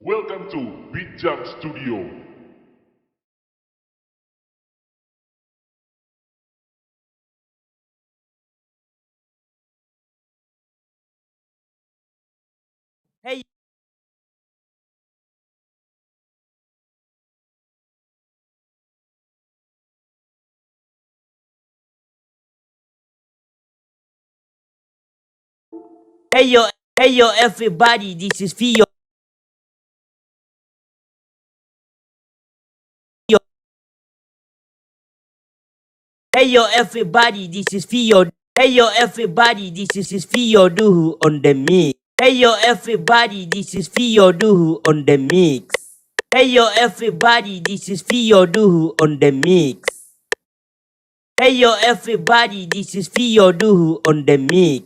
Welcome to Bijak Studio. Hey, hey yo, everybody, this is Fio. Hey yo, everybody, this is Fio. Hey yo, everybody, this is Fio Duhu on the mix. Hey yo, everybody, this is Fio Duhu on the mix. Hey yo, everybody, this is Fio Duhu on the mix. Hey yo, everybody, this is Fio Duhu on the mix.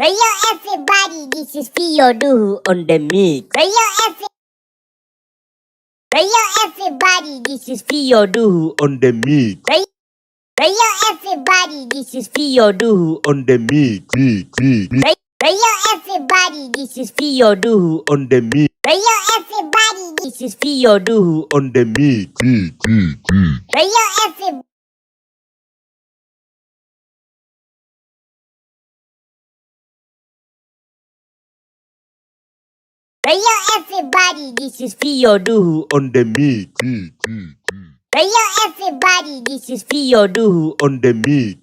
Hey yo, everybody, this is Fio Duhu on the mix. Hey yo, everybody, this is Fio Duhu on the mix. Hey yo, everybody, this is Fio Duhu on the mix. Hey yo, everybody, this is Fio Duhu on the mix. Hey yo, everybody, this is Fio Duhu on the mix. Hey yo, everybody. Hey yo, everybody, this is Fio Duhu on the mix. Hey yo, everybody, this is Fio Duhu on the mix.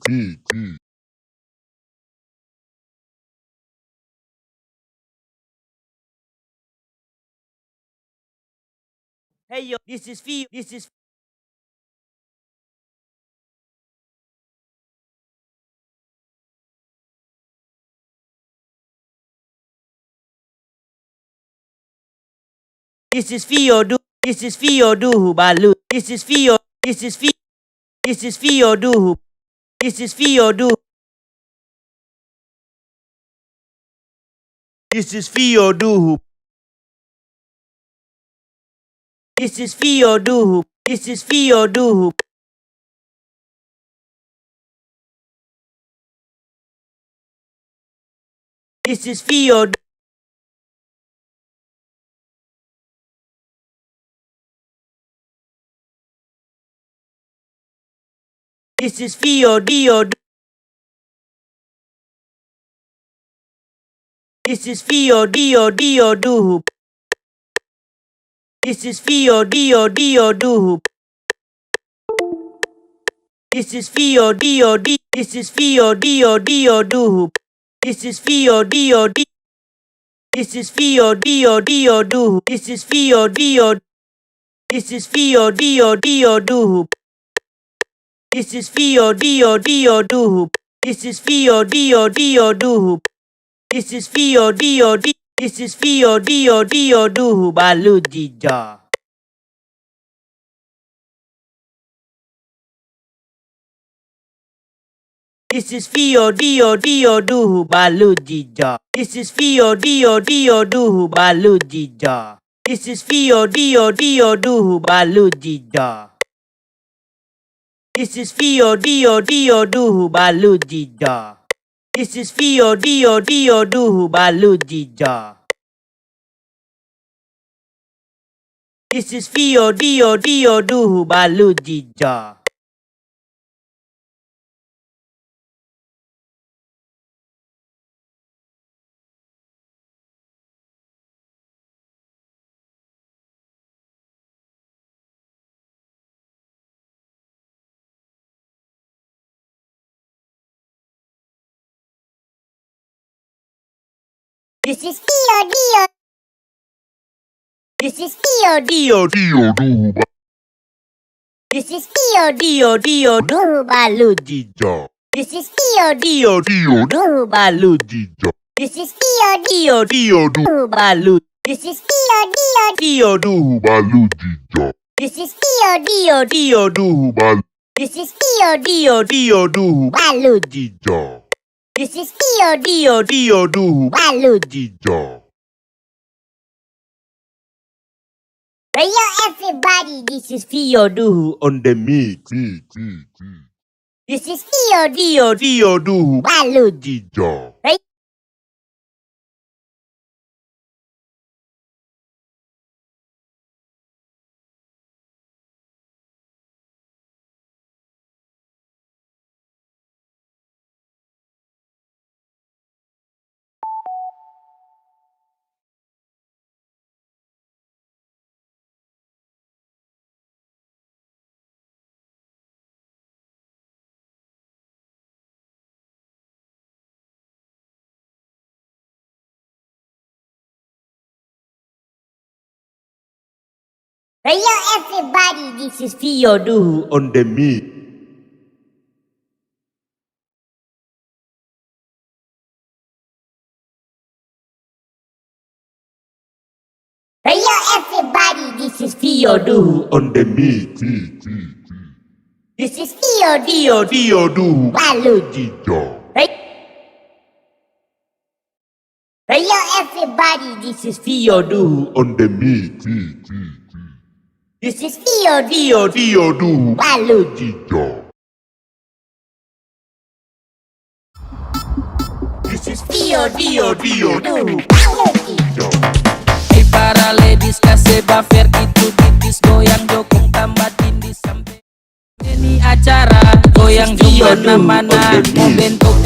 Hey yo, this is Fio. This is Fio Du. This is Fio Duhu Balu. This is Fio. This is Fio. This is Fio Duhu. This is Fio Du. This is Fio Duhu. This is Fio Duhu. This is Fio Duhu. This is Fio. This is Fio Dio. This is Fio Dio Dio Duhu. This is Fio Dio Dio Duhu. This is Fio Dio Di. This is Fio Dio Dio Duhu. This is Fio Dio Di. This is Fio Dio Dio Duhu. This is Fio Dio. This is Fio Dio Dio Duhu. This is Fio Dio Dio Duhu. This is Fio Dio Dio Duhu. This is Fio Dio Di. This is Fio Dio Dio Duhu Balu Jija. This is Fio Dio Dio Duhu Balu Jija. This is Fio Dio Dio Duhu Balu Jija. This is Fio Dio Dio Duhu Balu Jija. This is Fio Dio Dio Duhu Balu Jija. This is Fio Dio Dio Duhu Balu Jija. This is Fio Dio Dio Duhu Balu Jija. This is Fio Dio. This is Fio Dio Dio Duhu. This is Fio Dio Dio Duhu Balu Jija. This is Fio Dio Dio Duhu Balu Jija. This is Fio Dio Dio Duhu Balu. This is Fio Dio Dio Duhu Balu Jija. This is Fio Dio Dio Duhu Balu. This is Fio Dio Dio Duhu Balu Jija. This is Dio Duhu Baludija. Hey yo everybody, this is Duhu on the mix. This is Dio Duhu Baludija. Hey. Hey yo everybody, this is Duhu on the mix. Hey yo everybody, this is Duhu on the mix. This is Dio Duhu Baludija. Hey. Hey yo everybody, this is Duhu on the mix. This is Dio Duhu Baludija. This is Dio Duhu Baludija. Hey para ladies kasih buffer itu titis goyang jokong tambah tindis sampai ini acara goyang juga mana-mana mau bentuk